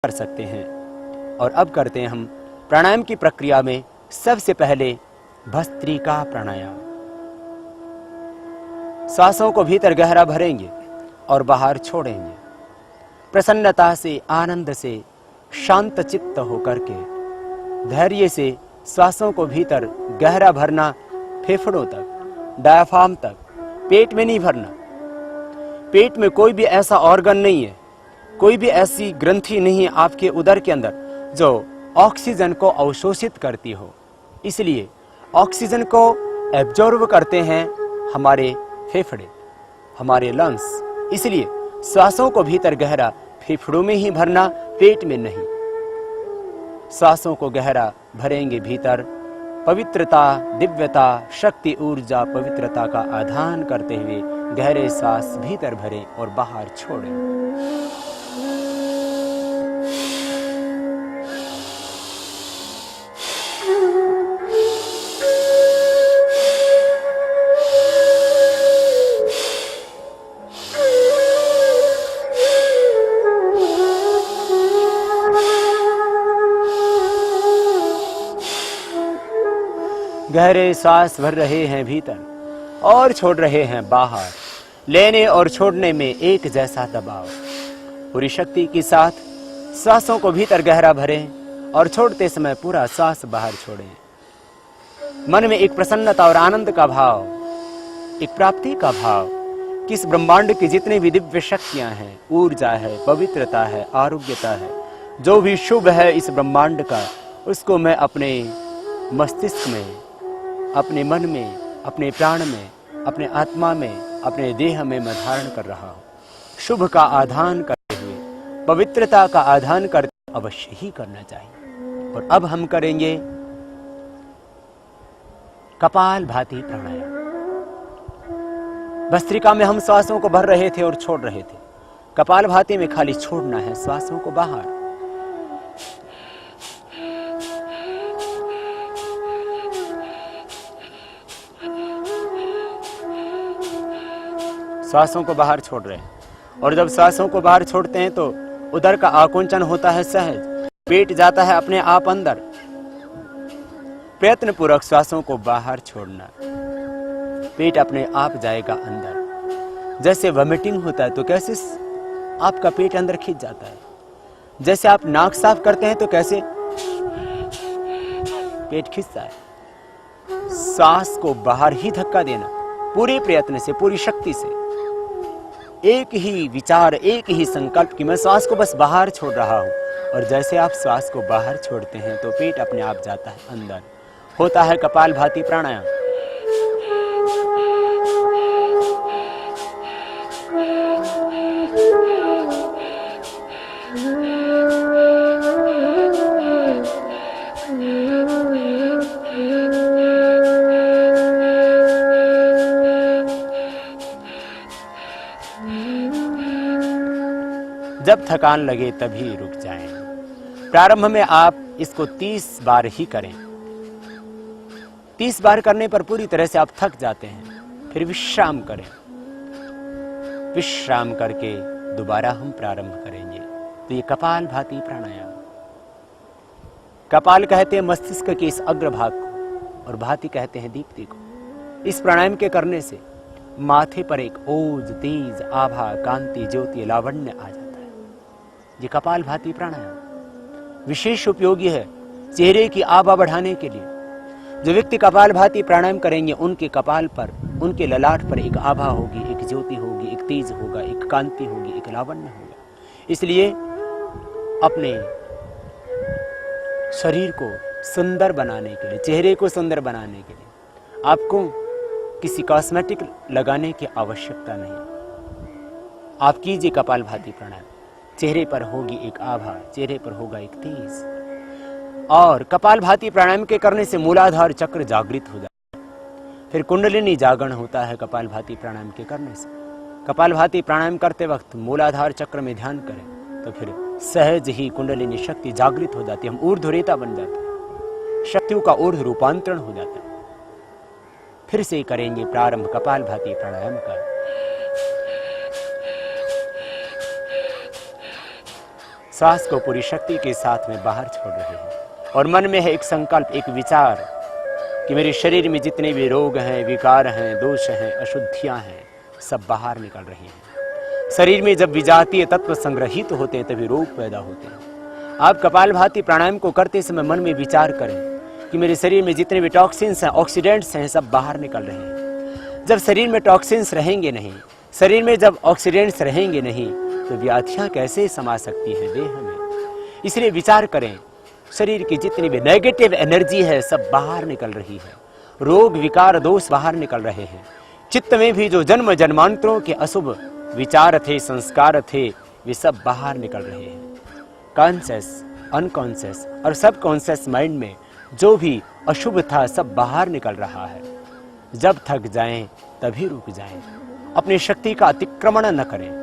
कर सकते हैं। और अब करते हैं हम प्राणायाम की प्रक्रिया में सबसे पहले भस्त्रिका प्राणायाम। सांसों को भीतर गहरा भरेंगे और बाहर छोड़ेंगे। प्रसन्नता से, आनंद से, शांत चित्त होकर के धैर्य से सांसों को भीतर गहरा भरना, फेफड़ों तक, डायफ्राम तक, पेट में नहीं भरना। पेट में कोई भी ऐसा ऑर्गन नहीं है, कोई भी ऐसी ग्रंथि नहीं है आपके उदर के अंदर जो ऑक्सीजन को अवशोषित करती हो। इसलिए ऑक्सीजन को एब्जॉर्ब करते हैं हमारे फेफड़े, हमारे लंग्स। इसलिए सांसों को भीतर गहरा फेफड़ों में ही भरना, पेट में नहीं। सांसों को गहरा भरेंगे भीतर, पवित्रता, दिव्यता, शक्ति, ऊर्जा, पवित्रता का आधान करते हुए गहरे सांस भीतर भरें और बाहर छोड़ें। गहरे सांस भर रहे हैं भीतर और छोड़ रहे हैं बाहर। लेने और छोड़ने में एक जैसा दबाव। पूरी शक्ति के साथ सांसों को भीतर गहरा भरें और छोड़ते समय पूरा सांस बाहर छोड़ें। मन में एक प्रसन्नता और आनंद का भाव, एक प्राप्ति का भाव कि इस ब्रह्मांड की जितनी भी दिव्य शक्तियां हैं, ऊर्जा है, पवित्रता है, आरोग्यता है, जो भी शुभ है इस ब्रह्मांड का, उसको मैं अपने मस्तिष्क में, अपने मन में, अपने प्राण में, अपने आत्मा में, अपने देह में मैं धारण कर रहा हूँ। शुभ का आधान करते हुए, पवित्रता का आधान करते अवश्य ही करना चाहिए। और अब हम करेंगे कपालभाति प्राणायाम। भस्त्रिका में हम श्वासों को भर रहे थे और छोड़ रहे थे। कपालभाति में खाली छोड़ना है श्वासों को बाहर। सांसों को बाहर छोड़ रहे हैं। और जब सांसों को बाहर छोड़ते हैं तो उदर का आकुंचन होता है सहज, पेट जाता है अपने आप अंदर। प्रयत्न पूर्वक सांसों को बाहर छोड़ना, पेट अपने आप जाएगा अंदर। जैसे वॉमिटिंग होता है तो कैसे आपका पेट अंदर खींच जाता है, जैसे आप नाक साफ करते हैं तो कैसे पेट खींचता है। सांस को बाहर ही धक्का देना, पूरे प्रयत्न से, पूरी शक्ति से। एक ही विचार, एक ही संकल्प कि मैं श्वास को बस बाहर छोड़ रहा हूं। और जैसे आप श्वास को बाहर छोड़ते हैं तो पेट अपने आप जाता है अंदर। होता है कपालभाति प्राणायाम। जब थकान लगे तभी रुक जाएं। प्रारंभ में आप इसको 30 बार ही करें। 30 बार करने पर पूरी तरह से आप थक जाते हैं। फिर विश्राम करें। विश्राम करके दोबारा हम प्रारंभ करेंगे। तो ये कपालभाति प्राणायाम। कपाल कहते हैं मस्तिष्क के इस अग्रभाग को और भाति कहते हैं दीप्ति को। इस प्राणायाम के करने से माथे पर एक ओज, तेज, आभा, कांति, ज्योति, लावण्य आ जाता है। ये कपालभाति प्राणायाम विशेष उपयोगी है चेहरे की आभा बढ़ाने के लिए। जो व्यक्ति कपालभाति प्राणायाम करेंगे उनके कपाल पर, उनके ललाट पर एक आभा होगी, एक ज्योति होगी, एक तेज होगा, एक कांति होगी, एक लावण्य होगा। इसलिए अपने शरीर को सुंदर बनाने के लिए, चेहरे को सुंदर बनाने के लिए आपको किसी कॉस्मेटिक लगाने की आवश्यकता नहीं। आप कीजिए कपालभाति प्राणायाम। चेहरे पर होगी एक आभा, चेहरे पर होगा एक तेज। और कपालभाति प्राणायाम के करने से मूलाधार चक्र जागृत हो जाता है। फिर कुंडलिनी जागरण होता है कपालभाति प्राणायाम के करने से। कपालभाति प्राणायाम करते वक्त मूलाधार चक्र में ध्यान करें तो फिर सहज ही कुंडलिनी शक्ति जागृत हो जाती है। हम ऊर्ध्वरेता बन जाते हैं, शक्तियों का ऊर्ध्व रूपांतरण हो जाता है। फिर से करेंगे प्रारंभ कपालभाति प्राणायाम का। श्वास को पूरी शक्ति के साथ में बाहर छोड़ रहे हैं और मन में है एक संकल्प, एक विचार कि मेरे शरीर में जितने भी रोग हैं, विकार हैं, दोष हैं, अशुद्धियां हैं, सब बाहर निकल रही हैं। शरीर में जब विजातीय तत्व संग्रहित होते हैं तभी रोग पैदा होते हैं। आप कपालभाति प्राणायाम को करते समय मन में विचार करें कि मेरे शरीर में जितने भी टॉक्सिन्स हैं, ऑक्सीडेंट्स हैं, सब बाहर निकल रहे हैं। जब शरीर में टॉक्सिन्स रहेंगे नहीं, शरीर में जब ऑक्सीडेंट्स रहेंगे नहीं, तो व्याधियां कैसे समा सकती हैं देह में। इसलिए विचार करें, शरीर की जितनी भी नेगेटिव एनर्जी है सब बाहर निकल रही है। रोग विकार दोष बाहर निकल रहे हैं। चित्त में भी जो जन्म जन्मांतरों के अशुभ विचार थे, संस्कार थे, वे सब बाहर निकल रहे हैं। कॉन्शियस, अनकॉन्शियस और सब कॉन्शियस माइंड में जो भी अशुभ था सब बाहर निकल रहा है। जब थक जाएं तभी रुक जाएं, अपनी शक्ति का अतिक्रमण न करें,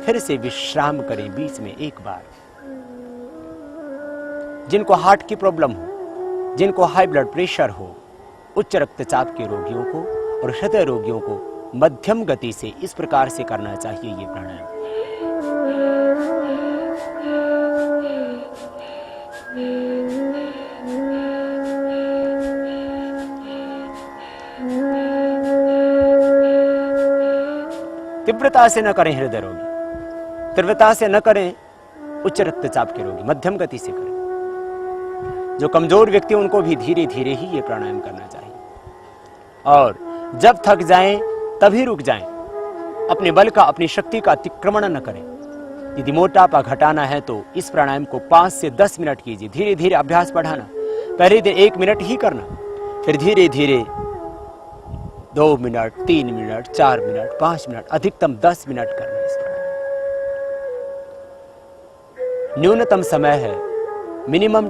फिर से विश्राम करें बीच में एक बार। जिनको हार्ट की प्रॉब्लम हो, जिनको हाई ब्लड प्रेशर हो, उच्च रक्तचाप के रोगियों को और हृदय रोगियों को मध्यम गति से इस प्रकार से करना चाहिए ये प्राणायाम। तीव्रता से न करें हृदय रोगी, तीव्रता से न करें उच्च रक्तचाप के रोगी, मध्यम गति से करें। जो कमजोर व्यक्ति उनको भी धीरे धीरे ही ये प्राणायाम करना चाहिए। और जब थक जाएं तभी रुक जाएं, अपने बल का, अपनी शक्ति का अतिक्रमण न करें। यदि मोटापा घटाना है तो इस प्राणायाम को 5 से 10 मिनट कीजिए, धीरे धीरे अभ्यास बढ़ाना। पहले दिन 1 मिनट ही करना, फिर धीरे धीरे 2 मिनट, 3 मिनट, 4 मिनट, 5 मिनट, अधिकतम 10 मिनट करना। इस प्राणायाम न्यूनतम समय है, मिनिमम।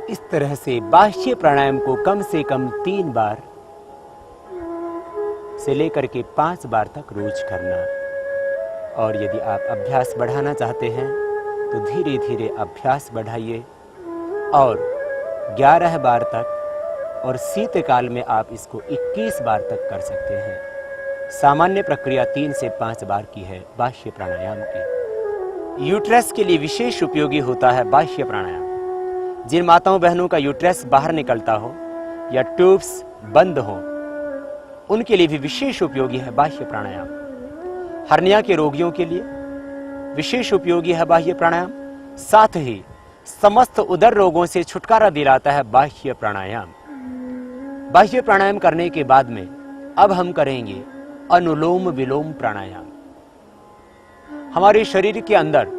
इस तरह से बाह्य प्राणायाम को कम से कम 3 बार से लेकर के 5 बार तक रोज करना। और यदि आप अभ्यास बढ़ाना चाहते हैं तो धीरे धीरे अभ्यास बढ़ाइए और 11 बार तक, और शीतकाल में आप इसको 21 बार तक कर सकते हैं। सामान्य प्रक्रिया 3 से 5 बार की है बाह्य प्राणायाम की। यूट्रस के लिए विशेष उपयोगी होता है बाह्य प्राणायाम। जिन माताओं बहनों का यूट्रस बाहर निकलता हो या ट्यूब्स बंद हो, उनके लिए भी विशेष उपयोगी है बाह्य प्राणायाम। हर्निया के रोगियों के लिए विशेष उपयोगी है बाह्य प्राणायाम। साथ ही समस्त उदर रोगों से छुटकारा दिलाता है बाह्य प्राणायाम। बाह्य प्राणायाम करने के बाद में अब हम करेंगे अनुलोम विलोम प्राणायाम। हमारे शरीर के अंदर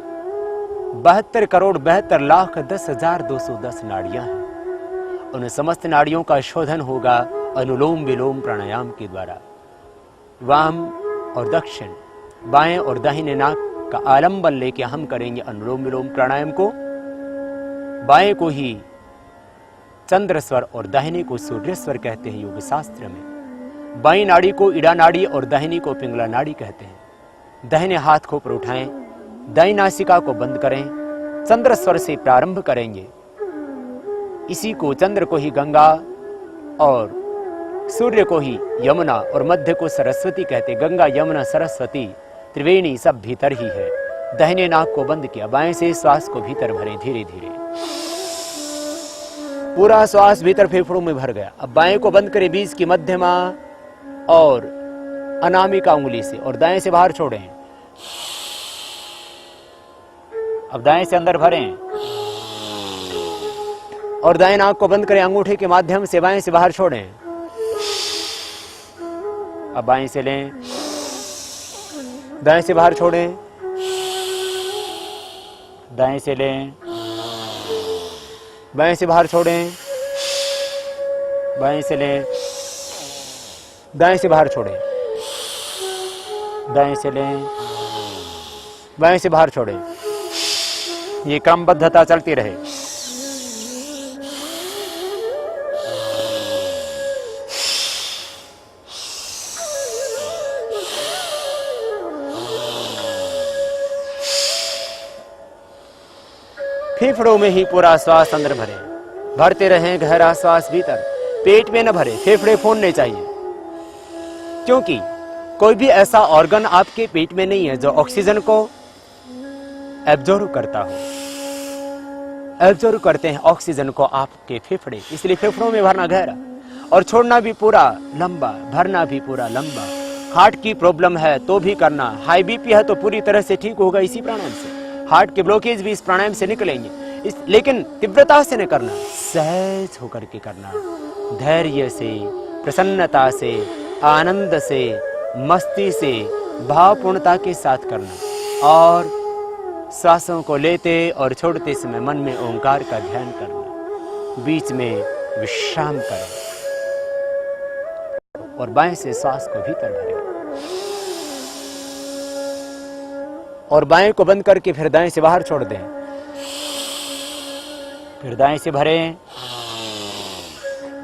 72 करोड़ 72 लाख 10,210 नाड़ियां हैं। उन समस्त नाड़ियों का शोधन होगा अनुलोम विलोम प्राणायाम के द्वारा। वाम और दक्षिण, बाएं और दाहिने नाक का आलंबन लेके हम करेंगे अनुलोम विलोम प्राणायाम को। बाएं को ही चंद्र स्वर और दाहिने को सूर्य स्वर कहते हैं योग शास्त्र में। बाईं नाड़ी को इड़ा नाड़ी और दाहिनी को पिंगला नाड़ी कहते हैं। दाहिने हाथ को ऊपर उठाएं, दाईं नासिका को बंद करें, चंद्र स्वर से प्रारंभ करेंगे। इसी को चंद्र को ही गंगा और सूर्य को ही यमुना और मध्य को सरस्वती कहते। गंगा यमुना सरस्वती त्रिवेणी सब भीतर ही है। दाहिने नाक को बंद किया, बाएं से श्वास को भीतर भरे धीरे धीरे। पूरा श्वास भीतर फेफड़ों में भर गया। अब बाएं को बंद करें, बीच की मध्यमा और अनामिका उंगली से, और दाएं से बाहर छोड़ें। अब दाएं से अंदर भरें और दाएं नाक को बंद करें, अंगूठे के माध्यम से बाएं से बाहर छोड़ें। अब बाएं से लें, दाएं से बाहर छोड़ें, दाएं से लें, बाएं से बाहर छोड़ें, बाएं से लें, दाएं से बाहर छोड़ें, दाएं से लें, बाएं से बाहर छोड़ें। ये क्रमबद्धता चलती रहे। फेफड़ों में ही पूरा श्वास अंदर भरे, भरते रहें गहरा श्वास भीतर। पेट में न भरे, फेफड़े फूलने चाहिए, क्योंकि कोई भी ऐसा ऑर्गन आपके पेट में नहीं है जो ऑक्सीजन को एब्जॉर्ब करता हो। एब्जॉर्ब करते हैं ऑक्सीजन को आपके फेफड़े, इसलिए फेफड़ों में भरना गहरा और छोड़ना भी पूरा लंबा, भरना भी पूरा लंबा। हार्ट की प्रॉब्लम है तो भी करना, हाई बीपी है तो पूरी तरह से ठीक होगा इसी प्राणायाम से। हार्ट के ब्लॉकेज भी इस प्राणायाम से निकलेंगे, लेकिन तीव्रता से नहीं करना, सहज होकर के करना, धैर्य से, प्रसन्नता से, आनंद से, मस्ती से, भावपूर्णता के साथ करना। और सांसों को लेते और छोड़ते समय मन में ओंकार का ध्यान करना, बीच में विश्राम करें और बाएं से श्वास को भीतर भरें और बाएं को बंद करके फिर दाएं से बाहर छोड़ दें। फिर दाएं से भरें,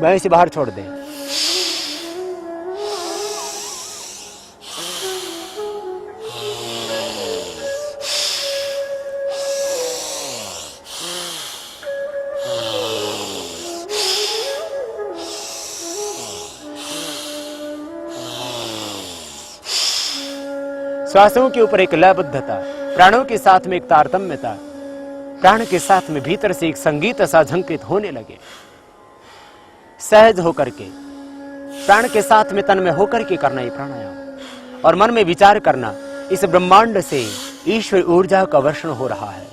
बाएं से बाहर छोड़ दें। श्वासों के ऊपर एक लयबद्धता, प्राणों के साथ में एक तारतम्यता, प्राण के साथ में भीतर से एक संगीत सा झंकृत होने लगे। सहज होकर के, प्राण के साथ में तन में होकर के करना ये प्राणायाम, और मन में विचार करना इस ब्रह्मांड से ईश्वर ऊर्जा का वर्षण हो रहा है।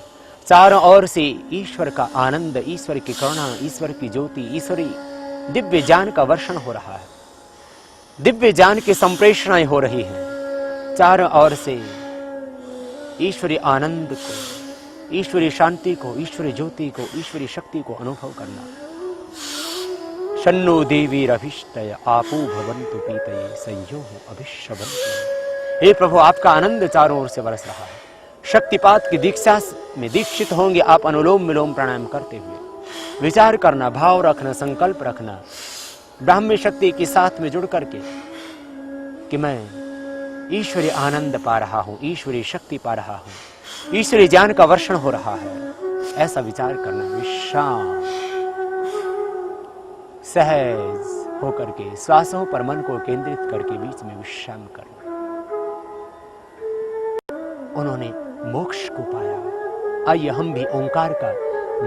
चारों ओर से ईश्वर का आनंद, ईश्वर की करुणा, ईश्वर की ज्योति, ईश्वरी दिव्य ज्ञान का वर्षण हो रहा है। दिव्य ज्ञान की संप्रेषणाएं हो रही हैं। चारों ओर से ईश्वरी आनंद को, ईश्वरी शांति को, ईश्वरी ज्योति को, ईश्वरी शक्ति को अनुभव करना। शन्नो देवी रभिष्टय आपो भवन्तु पीतये संयोः अभिष्यवन्तु। हे प्रभु, आपका आनंद चारों ओर से बरस रहा है। शक्तिपात की दीक्षा में दीक्षित होंगे आप अनुलोम विलोम प्राणायाम करते हुए। विचार करना, भाव रखना, संकल्प रखना, ब्राह्मी शक्ति के साथ में जुड़ करके कि मैं ईश्वरी आनंद पा रहा हूं, ईश्वरी शक्ति पा रहा हूं, ईश्वरी ज्ञान का वर्षण हो रहा है, ऐसा विचार करना। विश्राम, सहज होकर के श्वासों पर मन को केंद्रित करके बीच में विश्राम करना। उन्होंने मोक्ष को पाया। आइए हम भी ओंकार का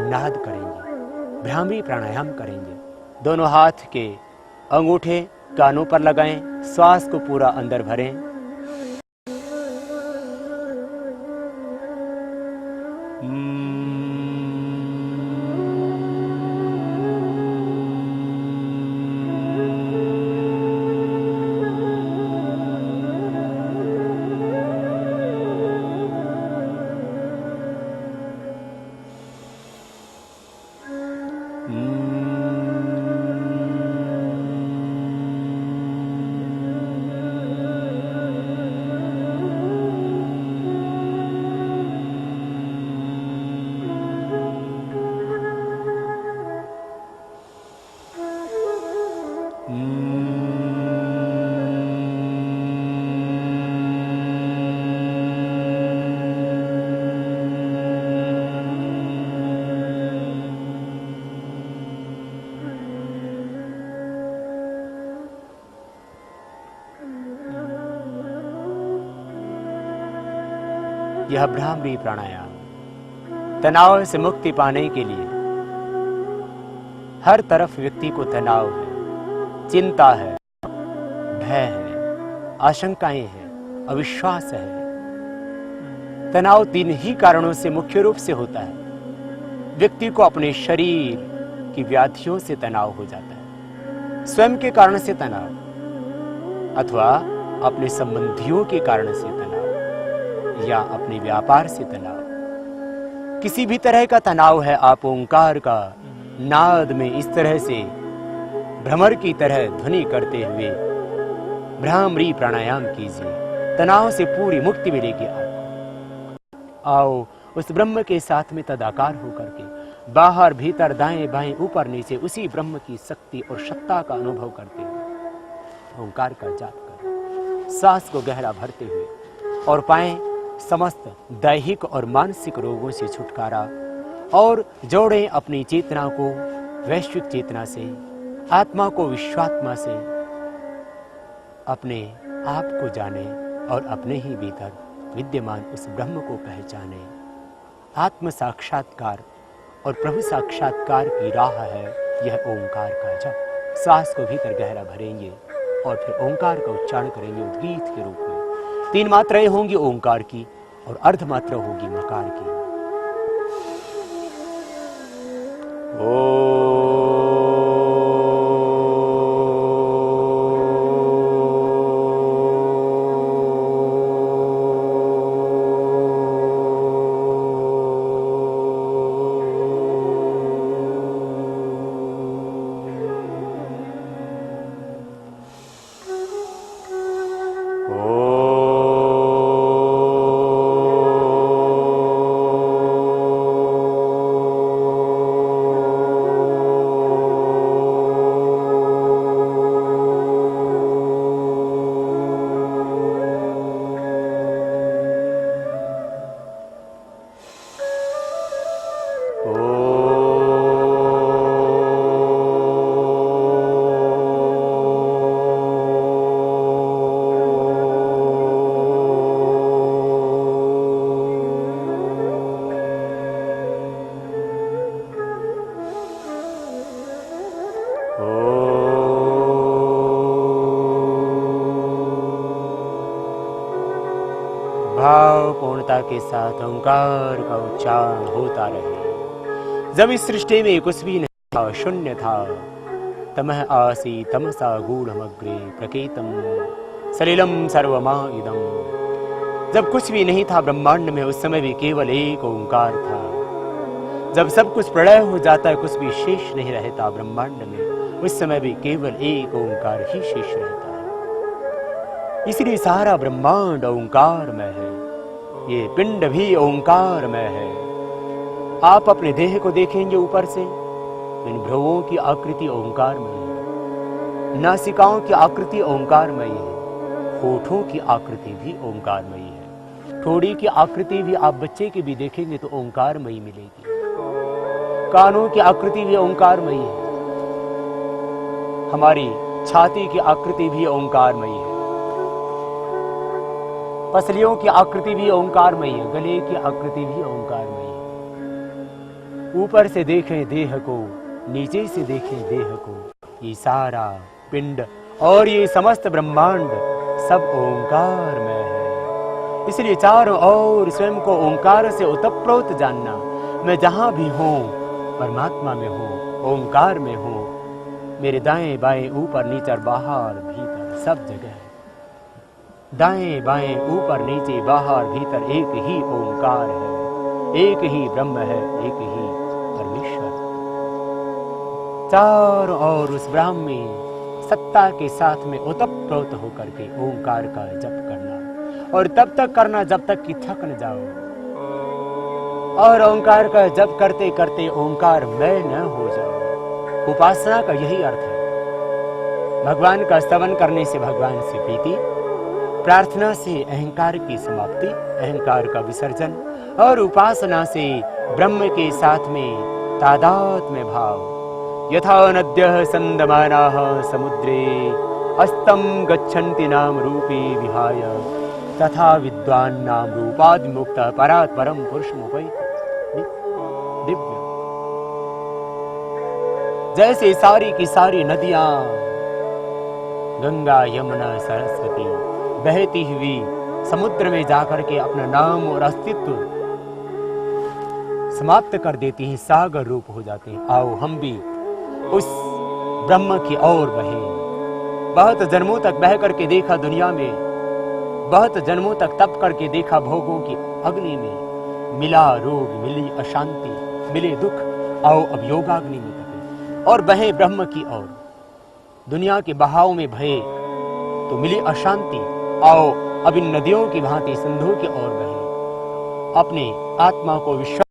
नाद करेंगे, भ्रामरी प्राणायाम करेंगे। दोनों हाथ के अंगूठे कानों पर लगाएं, श्वास को पूरा अंदर भरें। यह ब्राह्मी प्राणायाम तनाव से मुक्ति पाने के लिए, हर तरफ व्यक्ति को तनाव है, चिंता है, भय है, आशंकाएं हैं, अविश्वास है। तनाव 3 ही कारणों से मुख्य रूप से होता है। व्यक्ति को अपने शरीर की व्याधियों से तनाव हो जाता है, स्वयं के कारण से तनाव, अथवा अपने संबंधियों के कारण से तनाव, या अपने व्यापार से तनाव। किसी भी तरह का तनाव है, आप ओंकार का नाद में इस तरह से भ्रमर की तरह ध्वनि करते हुए भ्रामरी प्राणायाम कीजिए। तनाव से पूरी मुक्ति मिलेगी आपको। आओ उस ब्रह्म के साथ में तदाकार होकर के बाहर भीतर दाएं बाएं ऊपर नीचे उसी ब्रह्म की शक्ति और सत्ता का अनुभव करते हुए ओंकार का जाप करें। सांस को गहरा भरते हुए और पाएं समस्त दैहिक और मानसिक रोगों से छुटकारा, और जोड़ें अपनी चेतना को वैश्विक चेतना से, आत्मा को विश्वात्मा से। अपने आप को जाने और अपने ही भीतर विद्यमान उस ब्रह्म को पहचाने। आत्म साक्षात्कार और प्रभु साक्षात्कार की राह है यह ओंकार का जप। सांस को भीतर गहरा भरेंगे और फिर ओंकार का उच्चारण करेंगे उद्गीत के रूप में। 3 मात्राएं होंगी ओंकार की और अर्ध मात्रा होगी मकार की। भाव पूर्णता के साथ ओंकार का उच्चारण होता रहे। जब इस सृष्टि में कुछ भी नहीं था, शून्य था, तमः आसी तमसा गूढ़मग्रे प्रकेतम सलिलम सर्वमा इदम। जब कुछ भी नहीं था ब्रह्मांड में, उस समय भी केवल एक ओंकार था। जब सब कुछ प्रलय हो जाता है, कुछ भी शेष नहीं रहता ब्रह्मांड में, उस समय भी केवल एक ओंकार ही शेष रहता है। इसलिए सारा ब्रह्मांड ओंकार में है, ये पिंड भी ओंकार में है। आप अपने देह को देखेंगे ऊपर से, इन भ्रुवों की आकृति ओंकार में है, नासिकाओं की आकृति ओंकार में है, होठों की आकृति भी ओंकार में है, ठोड़ी की आकृति भी आप बच्चे की भी देखेंगे तो ओंकार में ही मिलेगी, कानों की आकृति भी ओंकार में है, हमारी छाती की आकृति भी ओंकार में है, पसलियों की आकृति भी ओंकार में है, गले की आकृति भी ओंकार में है। ऊपर से देखें देह को, नीचे से देखें देह को, ये सारा पिंड और ये समस्त ब्रह्मांड सब ओंकार में है। इसलिए चारों ओर स्वयं को ओंकार से ओतप्रोत जानना। मैं जहां भी हूं परमात्मा में हूं, ओंकार में हूं। मेरे दाएं बाएं ऊपर नीचे बाहर भीतर सब जगह, दाएं बाएं ऊपर नीचे बाहर भीतर एक ही ओंकार है, एक ही ब्रह्म है, एक ही परमेश्वर। चारों ओर उस ब्राह्मी सत्ता के साथ में ओतप्रोत होकर के ओंकार का जप करना, और तब तक करना जब तक कि थक न जाओ। और ओंकार का जप करते करते ओंकार मैं न हो जाओ। उपासना का यही अर्थ है। भगवान का स्तवन करने से भगवान से प्रीति, प्रार्थना से अहंकार की समाप्ति, अहंकार का विसर्जन, और उपासना से ब्रह्म के साथ में तादात्म्य भाव। यथा नद्यः संदमानाः समुद्रे अस्तं गच्छन्ति नाम रूपे विहाय, तथा विद्वान् नाम रूपाद् मुक्तः परात् परम पुरुषमुपैति। दिव्य। जैसे सारी की सारी नदियां, गंगा यमुना सरस्वती, बहती हुई समुद्र में जाकर के अपना नाम और अस्तित्व समाप्त कर देती हैं, सागर रूप हो जाते हैं। आओ हम भी उस ब्रह्म की ओर बहें। बहुत जन्मों तक बह करके देखा दुनिया में, बहुत जन्मों तक तप करके देखा भोगों की अग्नि में, मिला रोग, मिली अशांति, मिले दुख। आओ अब योगाग्नि में तपे और बहे ब्रह्म की ओर। दुनिया के बहाव में भये तो मिली अशांति। आओ अब इन नदियों की भांति सिंधु की ओर बहे, अपने आत्मा को विश्व